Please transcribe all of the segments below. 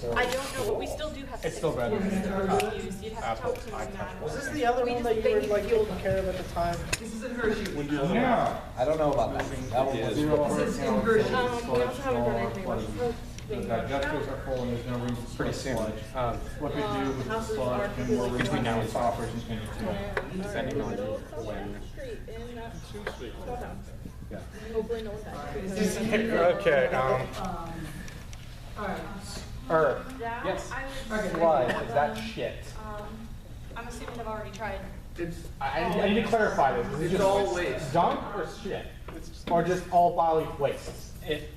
So I don't know, but we still do have to. It's still better. You'd have to talk to them. was this the other one that you were like taking care of at the time? This is in Hershey. Yeah. I don't know about that. That one was. This is in Hershey. We also haven't done anything about The digesters are full and there's no room for pretty soon. What we do with the sludge and more between now and operations changes too. Depending on when. Yeah. Hopefully no one dies. Okay. Earth. Yes. Sludge. Is that shit? I'm assuming they've already tried. I need to clarify this. Is it just all waste. Junk or shit? Or just all bodily waste?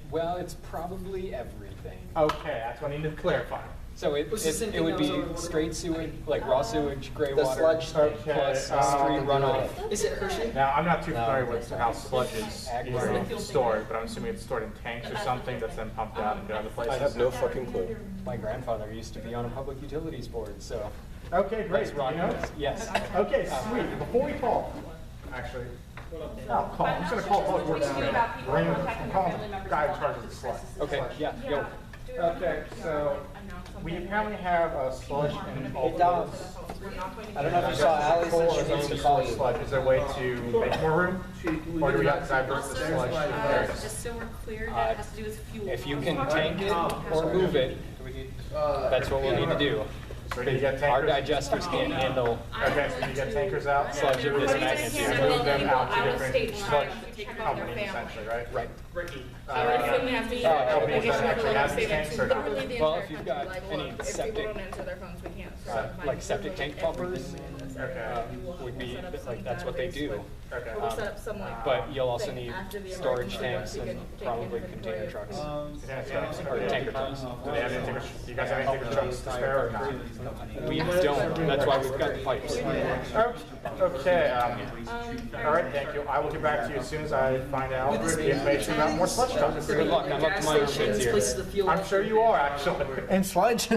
Well, it's probably everything. Okay, that's what I need to clarify. So it would be straight sewage, like raw sewage, gray The water, sludge tank. plus street runoff. Is it Hershey? Now, I'm not too familiar with how sludge is usually stored, but I'm assuming it's stored in tanks or something that's then pumped out into other places. I have no fucking clue. My grandfather used to be on a public utilities board, so. Okay, great. That's rock. You know? Yes. Okay, sweet. Before we call, actually, call. I'm just gonna call Public Works. Bring call guy in charge of the sludge. Okay, yeah, yo. Okay, so we apparently have a sludge and Hey, Dom. I don't know if you saw Allie said she needs to call you. Sludge. Is there a way to make more room? Or do we have to divert the sludge? Just so we're clear, that has to do with fuel. If you can tank it or move it, that's what we'll need to do. So you get Our tankers? digesters can't handle Okay, so you get tankers out? sludge of this magnitude. Move them out to different sludge Take them out companies their family. essentially, right? Right. Companies Companies that actually have these tanks or not? Well, if you've got any septic, answer their phones, we can't. like septic tank pumpers, Okay. would be, like, that's what they do. Okay. We'll set up some like. But you'll also thing need after the storage emergency tanks where you and can probably take container inventory. trucks. Or Or tanker trucks. Do they have any tanker, do you guys have any tanker trucks to spare or not? We don't, that's why we've got the pipes. Okay, all right, thank you. I will get back to you as soon as I find out the information about more sludge trucks. Good luck, I'm up to my own shit This place is here. the field. I'm sure you are, actually. And sludge?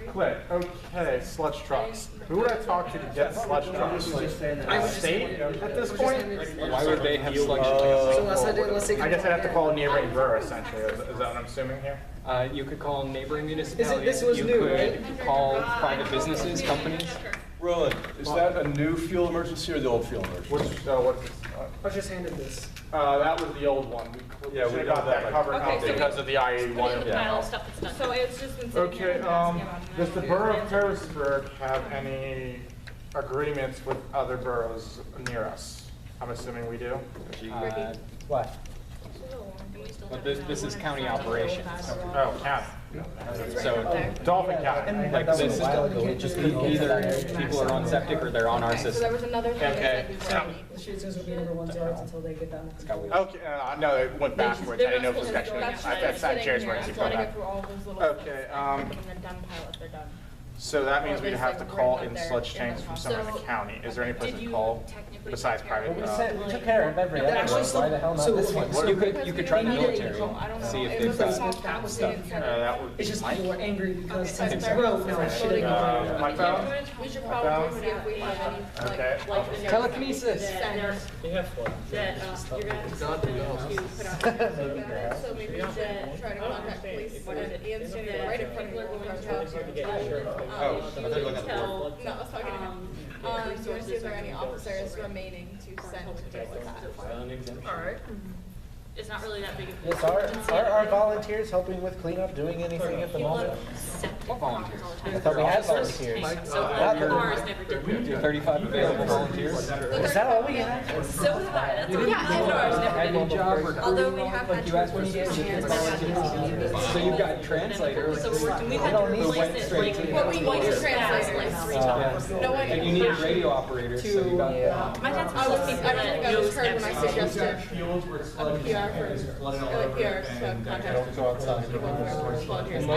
Click, okay, sludge trucks. Who would I talk to get sludge trucks? State at this point? Why would they have sludge? So let's say. I guess I'd have to call a neighboring borough essentially, is that what I'm assuming here? You could call neighboring municipalities. This was you new, could call private businesses, companies. Roland, is that a new fuel emergency or the old fuel emergency? What's, I was just handed this. that was the old one. Yeah, we should've got got that, that covered Okay, up so because of the IE one. Put it in the pile of stuff that's done. So it's just been sitting here. Okay, does the borough of Harrisburg have any agreements with other boroughs near us? I'm assuming we do. What? But this is county operations. Oh, county. So Dolphin County. like this is just either people are on septic or they're on our So there system. was another thing. Okay. The shoots will be number 1 yards until they get done. Okay, no, it went backwards. I didn't know if it was actually, I thought chairs were actually going back. Okay, And then done pilot, they're done. so that means we'd have to call in sludge tanks from somewhere in the county. Is there any place to call besides private? We took care of every other Actually, one. Why the hell not so- this one? You could try the military, see if they've got stuff. That would It's just people are angry because think it's so. road now it's shitting on. my phone? We should probably see if we have any, Okay. Telekinesis. centers that you're gonna have to put out. So maybe we should try to contact police. What is it? Ian's standing right in front of your house. No, I was talking to him. You want to see if there are any officers remaining to send to deal with that. Alright. It's not really that big of a. Yes, are our volunteers helping with cleanup, doing anything at the moment? What volunteers? I thought we had volunteers. So ours never did. We do 35 available volunteers. Is that all we have? So did I. That's what ours never did. Good job. Although we have had You asked for So you've got translators. So we've had to replace it like, what we need to translate like 3 times. No one. And you need radio operators, so you got. My dad's one of those people that knows heard when I suggested Fuels were a sludge. PR for, PR contact. Go outside. Volunteers.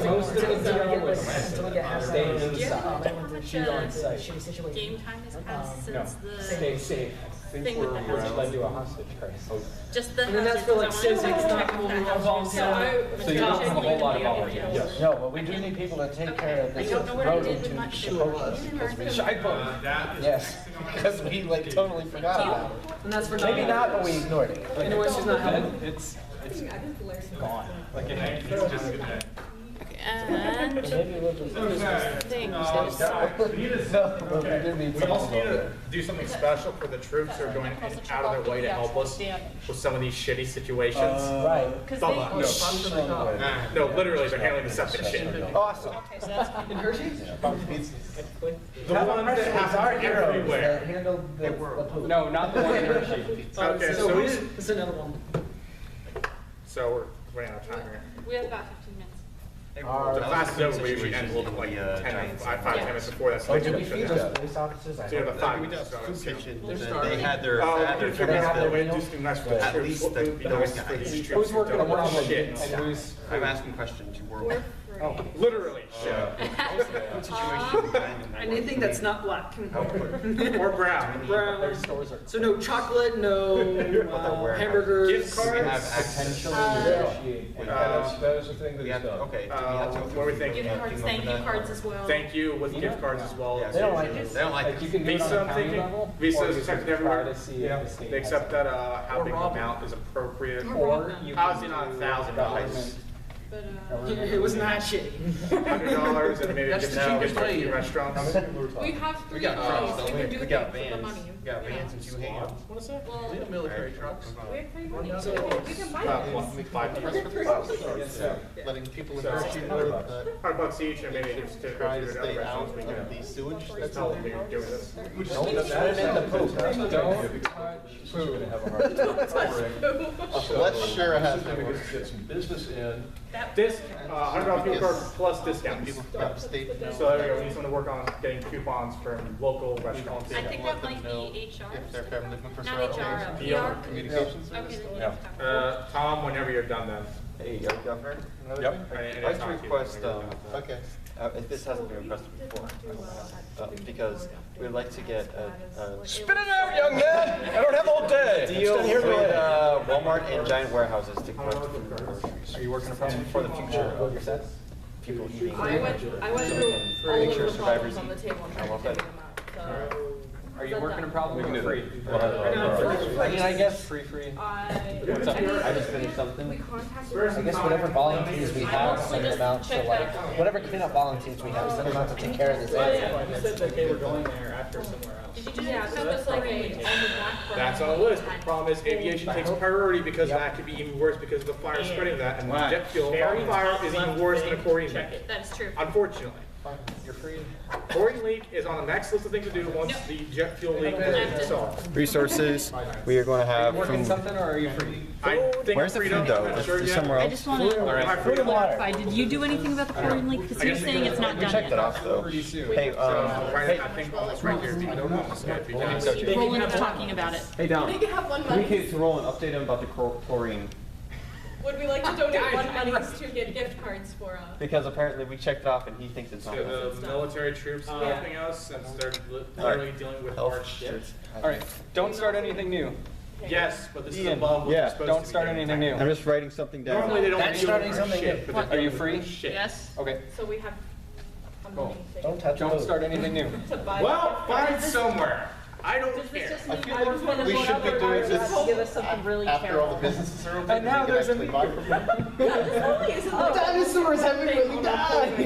Most of the deal was Until we get half stay hour. inside. Shoot on site. Shitty situation. Game time has passed No, since the stay safe. thing with the Which hazard. led to a hostage crisis. Just the. And then that's for like hazard. physics, not volunteers. So you don't have a whole lot of volunteers. No, but we do need people to take care of I this don't know what I road did into with my Chipotle. Shy boat. Yes, because we like totally forgot about it. And that's for Maybe not, but we ignored it. Anyway, she's not helping. It's gone. Like it's just. Okay, We also need to do something special for the troops who are going out of their way to help us with some of these shitty situations. Right. No, literally, they're handling the septic shit. Awesome. In Hershey? The ones that have everywhere. Handled the poop. No, not the one in Hershey. Okay, So so this is another one. we're running out of time here. We have about 15 minutes. The class is over, we usually end a little bit like 5 minutes before that. Wait, did we feed those police officers? So you have a 5 minutes. They had their They have their way to do something nice for the At troops. least What would be nice for these troops Who's who working don't on work what shit. and who's? I'm asking questions. You were. Literally shit. Anything that's not black. Or brown. Brown. So no chocolate, no hamburgers. Gift We have cards. access. That is the thing that We is have, done. okay. Do we have to go What are we through thinking? Gift cards, thank you cards as well. Thank you with gift cards as well. Yeah, They don't like They don't like Like you it. can do it Visa, on I'm a county thinking. level. Visa or is you can accepted everywhere. try to see if the state They has accept it. that how big the amount is appropriate. Or you can Obviously not do $1,000. government But, It was not shitty. $100 and maybe That's just the now cheapest get a way. few restaurants. we have 3 got trucks, ways. don't We can do we? We things got with the vans. money. We got vans and 2 hands. Well, We have military trucks. we have free money. So- We can buy things. Letting people in So- Hershey know that $100 each and maybe just to try go to to stay other out restaurants. We can of the sewage. just tell them they're doing this. Don't touch food. Let's sure it has Maybe to just get some business in. This, $100 fuel card plus discounts. state. So there we go, we need someone to work on getting coupons from local restaurants. I think that might be HR. If they're family looking for Not HR, PR. communications Okay, service. then yeah. Tom, whenever you're done then. Hey, Governor. Yep. I'd like to request, Okay. if this hasn't been requested before, because we'd like to get a Spit it out, young man! I don't have all day. deal with Walmart and giant warehouses to collect food groceries. Are you working a problem For the future of your sets? People eating. I went through all Make of sure the survivors problems on the eat. table and tried to figure them out, so. Are you working a problem We can or do free? I mean, I guess, Free. what's up? I just finished something. We contacted. I guess whatever volunteers we have, send them out to like, whatever cleanup volunteers we have, send them out to take care of this area. You said that they were going there after somewhere else. Did you just send us like a on the back burner? That's on the list. The problem is aviation takes priority because that could be even worse because of the fire spreading that. And jet fuel on fire is even worse than a chlorine leak. That is true. Unfortunately. You're free. Chlorine leak is on the next list of things to do once the jet fuel leak is solved. Resources, we are going to have Working from, something or are you free? I think where's the freedom, food though? I'm not Is sure is yet. somewhere I else? just want to My freedom. clarify, did you do anything about the chlorine leak? Because you're saying it's not We done checked it yet. off though. Pretty soon. Hey, Right, I think almost right here. I don't know. This might be done. Roland's talking about it. Hey Dom, We can have one can we money. get to Roland, update him about the chlorine? Would we like to donate one monies to get gift cards for Because apparently we checked it off and he thinks it's not. To the military troops helping us since they're literally dealing with hard shit. All right, don't start anything new. Yes, but this is Ian, above what yeah, you're supposed to Don't be start doing. anything new. I'm just writing something down. Normally they don't That's deal with starting hard something shit, new. but they're Are you dealing with free? shit. Yes. Okay, So we have a money thing Don't touch don't food. start anything new. to buy. Well, find somewhere. I don't Does this care. just I mean feel we're like gonna we look should up be or doing just this give us something really after all the terrible? businesses are open. And now we can there's a actually buy from them. The dinosaurs haven't really died.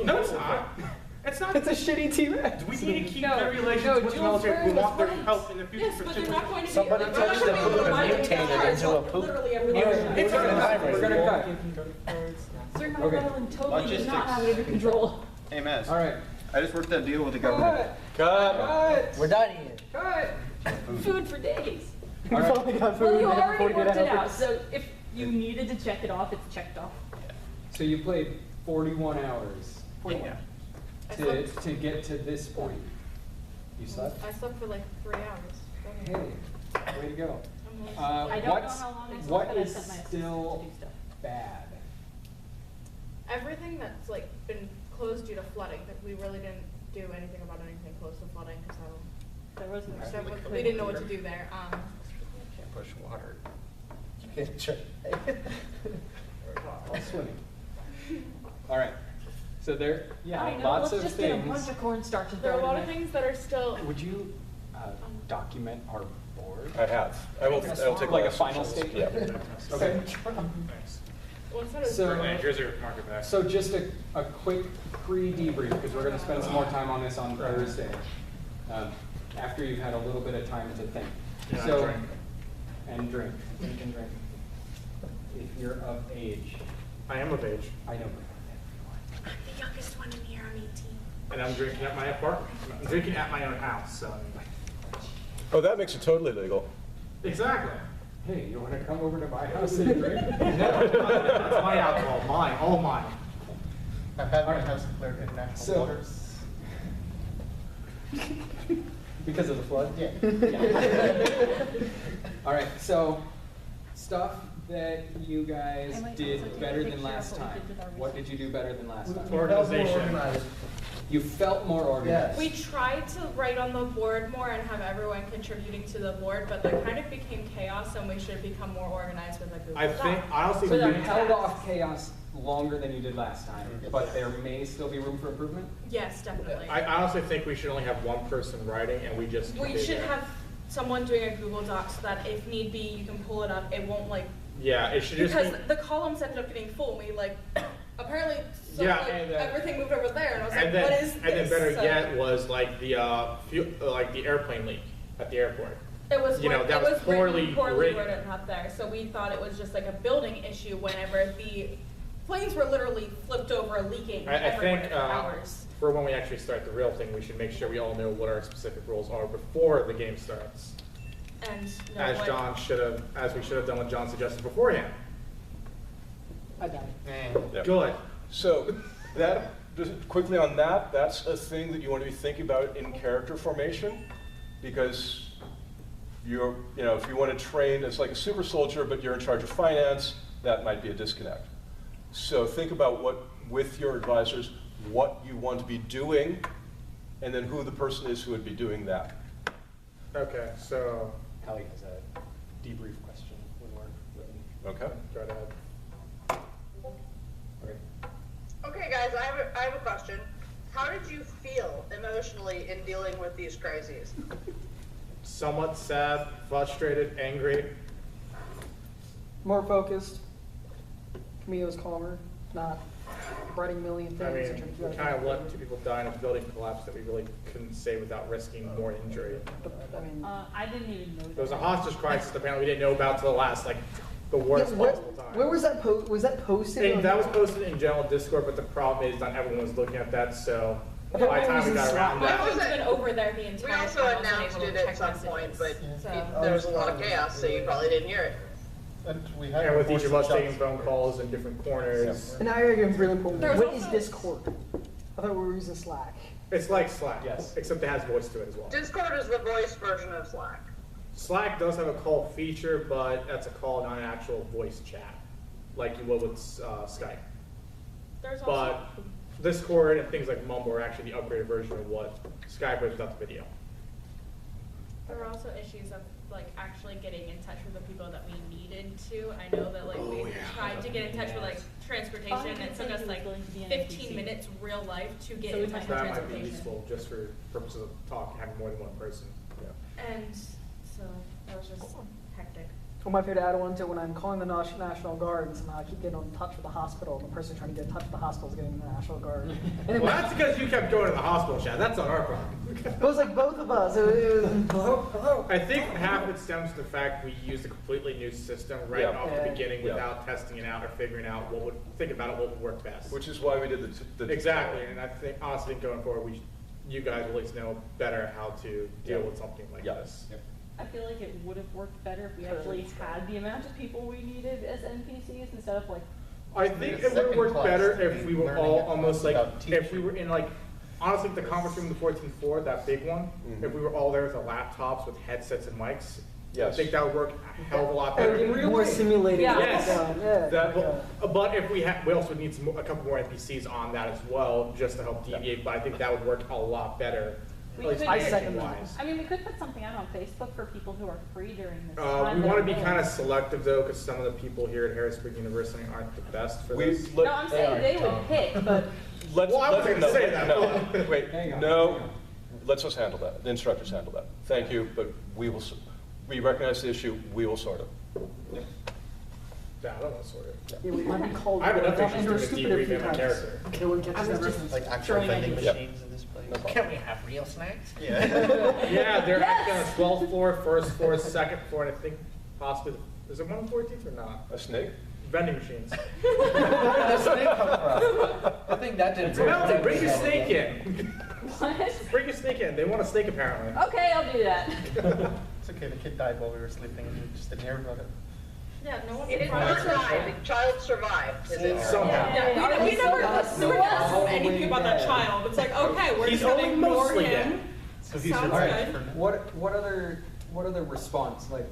No, it's not. It's not. It's a shitty T-Rex. We need to keep their relations with the military. We want their help in the future. Yes, but they're not going to be. Somebody they're not touched gonna the be able poop to and buy any mutated gift cards into a on poop. literally everything. It's We're gonna cut. We're gonna cut. Sir, my Okay. Roland totally did not Logistics. have it under control. Hey, Maz. All right. I just worked that deal with the government. Cut. We're done here. Cut. Food for days. All right. Well, you already worked it out, so if you needed to check it off, it's checked off. So you played 41 hours Yeah. to get to this point. You slept? I slept for like 3 hours. Hey, way to go. I don't know What's how long I slept, what but I is sent my assistant still to do stuff. bad? Everything that's like been closed due to flooding, that we really didn't do anything about anything close to flooding, because There wasn't. we didn't know what to do there. Can't push water. All swimming. All right. So there, yeah, I know, lots let's of just get a things. bunch of cornstarch and There throw are a it lot in of there. things that are still. Would you document our board? I have. I will take Like a last final sessions. statement? Yeah. Okay. Well, instead of So- Here's your market back. So just a quick pre-debrief, because we're gonna spend some more time on this on Thursday, after you've had a little bit of time to think. Yeah, So- drink. And drink, and drink. If you're of age, I am of age, I know. I'm the youngest one in here, I'm 18. and I'm drinking at my apartment. I'm drinking at my own house, so. Oh, that makes it totally legal. Exactly. Hey, you wanna come over to my house and drink? That's my alcohol, mine, all mine. I've had my house declared international So- waters. Because of the flood? Yeah. All right, so stuff that you I guys might did also take a better than picture last of what we time. did with our What did you do better than last time? Organization. You felt more organized. We tried to write on the board more and have everyone contributing to the board, but that kind of became chaos, and we should have become more organized with a Google I think, Doc. honestly, So you we held off chaos longer than you did last time, but there may still be room for improvement? Yes, definitely. I honestly think we should only have one person writing, and we just. We do should that. have someone doing a Google Doc so that if need be, you can pull it up. It won't like, Yeah, it should just be. because the columns ended up getting full. We like, apparently, so Yeah, like, and, everything moved over there, and I was like, And then, what is this? and then better So yet was like the like the airplane leak at the airport. it was, you know, that it was was poorly poorly written. worded up there. So we thought it was just like a building issue whenever the planes were literally flipped over, leaking I everywhere think for hours. for when we actually start the real thing, we should make sure we all know what our specific rules are before the game starts, And know as what- John should have, as we should have done what John suggested beforehand. I got it. Yeah. Good. So that, just quickly on that, that's a thing that you want to be thinking about in character formation, because you're, you know, if you want to train as like a super soldier, but you're in charge of finance, that might be a disconnect. So think about what, with your advisors, what you want to be doing, and then who the person is who would be doing that. Okay, so Hallie has a debrief question when we're Okay? go ahead. okay. Okay, guys, I have a question. How did you feel emotionally in dealing with these crises? Somewhat sad, frustrated, angry. More focused. Camille's calmer, not writing a million I things. mean, we kind of let two people die in a building collapse that we really couldn't say without risking more injury. I mean, I didn't even know. There was a hostage crisis apparently we didn't know about till the last, like, the worst where, possible time. where was that was that posted? And on- that was posted in general Discord, but the problem is not everyone was looking at that, so I by thought the it time was we in got Slack. around My that. phone's been over there the We entire also time. I wasn't announced able to it at check some messages, point, but so. there was a lot of chaos, so you probably didn't hear it. And we had And with each voice of us and taking shots. phone calls in different corners. And I agree, really important. There was What is also- Discord? I thought we were using Slack. It's like Slack, Yes. except it has voice to it as well. Discord is the voice version of Slack. Slack does have a call feature, but that's a call, not an actual voice chat, like you would with Skype. There's But also, Discord and things like Mumble are actually the upgraded version of what Skype is without the video. there were also issues of like actually getting in touch with the people that we needed to. I know that like we tried to get in touch with like transportation, and it took us like 15 minutes real life to get So we in touch with That might be transportation. useful just for purposes of talk, having more than one person. And so that was just hectic. Well, my favorite add-on to when I'm calling the National Guard and somehow I keep getting in touch with the hospital, and the person trying to get in touch with the hospital is getting the National Guard. And it Well, was, that's because you kept going to the hospital, Chad. That's not our problem. it was like both of us. It was, hello, hello. I think half of it stems to the fact we used a completely new system right Yeah. off Yeah. the beginning Yeah. without testing it out or figuring out what would, think about it, what would work best. Which is why we did the Exactly, and I think, honestly, going forward, you guys will at least know better how to deal with something like Yeah. this. I feel like it would have worked better if we actually had the amount of people we needed as NPCs instead of like. I think The it would second work class better to if be we were learning all it almost like, without if we were in like, honestly, the conference room, the 14th floor, that big one, Mhm. if we were all there with the laptops with headsets and mics, I Yes. think that would work a hell of a lot It better. would be more simulated. Yeah. Yes. Yeah. That, but if we had, we also need a couple more NPCs on that as well, just to help deviate, but I think that would work a lot better. We At least could- I second that. wise. I mean, we could put something out on Facebook for people who are free during this We time. want to be that are kind of willing. selective though, because some of the people here at Harrisburg University aren't the best for this. No, I'm saying they would pick, but Let's, Well, I let's, wasn't gonna no, say that, no, but- wait, Hang on, no, hang on. let's just handle that, the instructors handle that. Thank you, but we will, we recognize the issue, we will sort it. Yeah, I don't want to sort it. It might be called. I have enough issues Indoor doing a stupid debrief a few in my times. character. It wouldn't catch I was everything. just Like actual throwing vending ideas. machines in this place? Can we have real snacks? Yeah. Yeah, they're Yes! actually on the 12th floor, first floor, second floor, and I think possibly, is it 1 on 14th or not? A snake? Vending machines. Where did the snake come from? I think that didn't. Melody, bring your snake in. What? Bring your snake in. They want a steak apparently. Okay, I'll do that. It's okay, the kid died while we were sleeping and we just didn't hear about it. Yeah, no one. It did not die, the child survived. Is it? Somehow. Yeah, We never so asked anything about that child. It's like, okay, we're He's just gonna only ignore mostly him. dead. So he's Sounds survived. good. What other response, like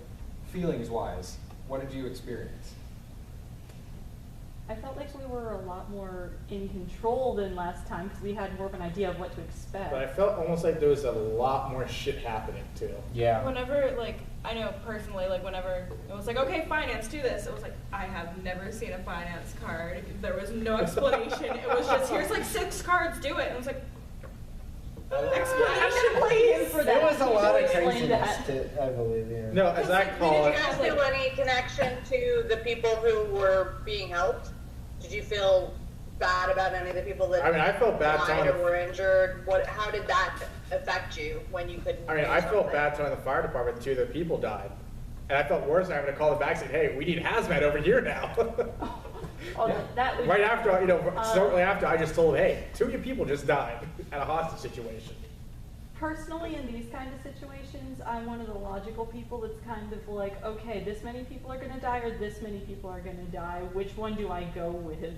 feelings wise, what did you experience? I felt like we were a lot more in control than last time because we had more of an idea of what to expect. But I felt almost like there was a lot more shit happening too. Yeah. Whenever, like, I know personally, like, whenever it was like, okay, finance, do this, it was like, I have never seen a finance card. There was no explanation. It was just, here's like 6 cards, do it. And it was like, explanation, please. For There that, was a lot of explain craziness that. to, I believe, yeah. No, as I call Did it. you guys feel any connection to the people who were being helped? Did you feel bad about any of the people that I mean, I felt bad died telling or the- were injured? How did that affect you when you couldn't? I mean, do I felt something? bad telling the fire department too that people died. And I felt worse having to call them back and say, hey, we need hazmat over here now. Oh, that was, Right after, shortly after, I just told, hey, 2 of your people just died at a hostage situation. personally, in these kind of situations, I'm one of the logical people that's kind of like, okay, this many people are gonna die or this many people are gonna die. Which one do I go with?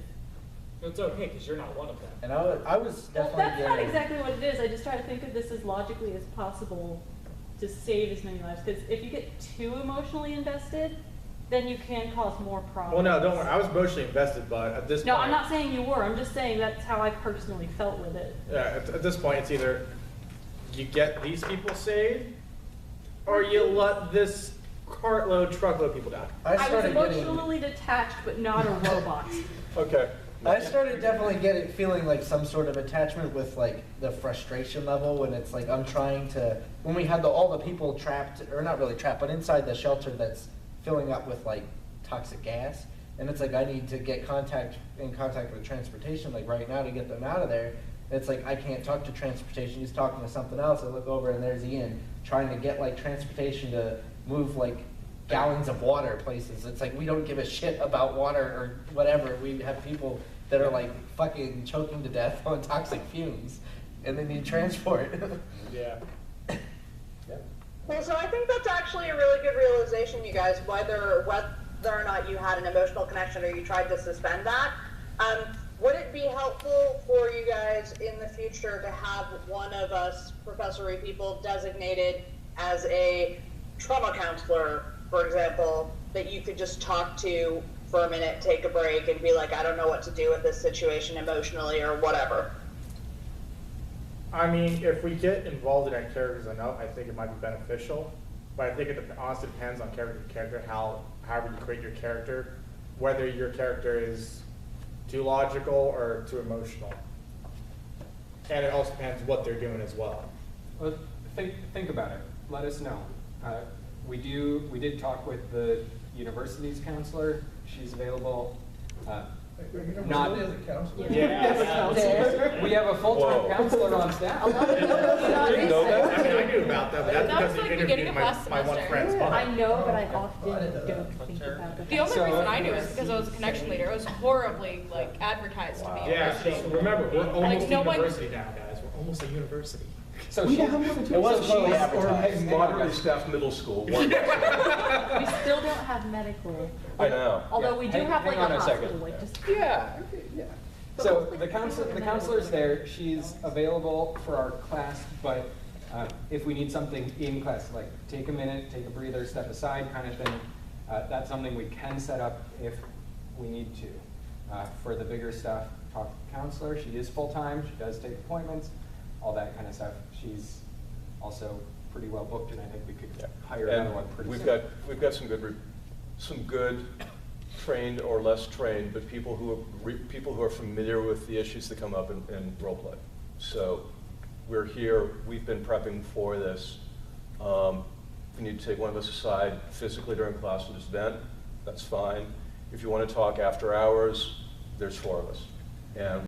It's okay, because you're not one of them. And I was Well, definitely that's not getting. exactly what it is. I just try to think of this as logically as possible to save as many lives. Because if you get too emotionally invested, then you can cause more Well, problems. no, don't worry. I was emotionally invested, but at this No, point. I'm not saying you were. I'm just saying that's how I personally felt with it. Yeah, at this point, it's either you get these people saved, or you let this cartload, truckload of people die. I I was started getting. emotionally detached, but not a robot. Okay. I started definitely feeling like some sort of attachment with like the frustration level when it's like I'm trying to, when we had all the people trapped, or not really trapped, but inside the shelter that's filling up with like toxic gas, and it's like I need to get in contact with transportation like right now to get them out of there. It's like I can't talk to transportation, he's talking to something else. I look over and there's Ian trying to get like transportation to move like gallons of water places. It's like we don't give a shit about water or whatever. We have people that are like fucking choking to death on toxic fumes and they need transport. Yeah. Well, so I think that's actually a really good realization, you guys, whether or not you had an emotional connection or you tried to suspend that. Would it be helpful for you guys in the future to have one of us professory people designated as a trauma counselor, for example, that you could just talk to for a minute, take a break, and be like, I don't know what to do with this situation emotionally or whatever? I mean, if we get involved in our characters enough, I think it might be beneficial. But I think it honestly depends on character to character, however you create your character, whether your character is too logical or too emotional. And it also depends what they're doing as well. Well, think about it. Let us know. We did talk with the university's counselor. She's available. Not. Yeah. We have a full-time Whoa. counselor on staff. A lot of people I didn't know that. I mean, I knew about that, but that's That was because like they beginning interviewed of last my one semester. friend's mom. I know, but I often don't think about it. The only So- reason I knew is because I was a connection leader. It was horribly like advertised to me. Yeah, just remember, we're almost a no one- university now, guys. We're almost a university. So she, It was totally Or advertised. moderately staffed middle school. One. We still don't have medical. I know. Although we do Hang- have like hang on a a hospital, second. like just. yeah. So the counselor's there. She's available for our class, but if we need something in class, like take a minute, take a breather, step aside, kind of thing, that's something we can set up if we need to. For the bigger stuff, talk to the counselor. She is full time. She does take appointments, all that kind of stuff. She's also pretty well booked, and I think we could hire another one pretty we've soon. got some good trained or less trained, but people who are familiar with the issues that come up in role play. So we're here. We've been prepping for this. If we need to take one of us aside physically during class and just vent, that's fine. If you want to talk after hours, there's 4 of us. And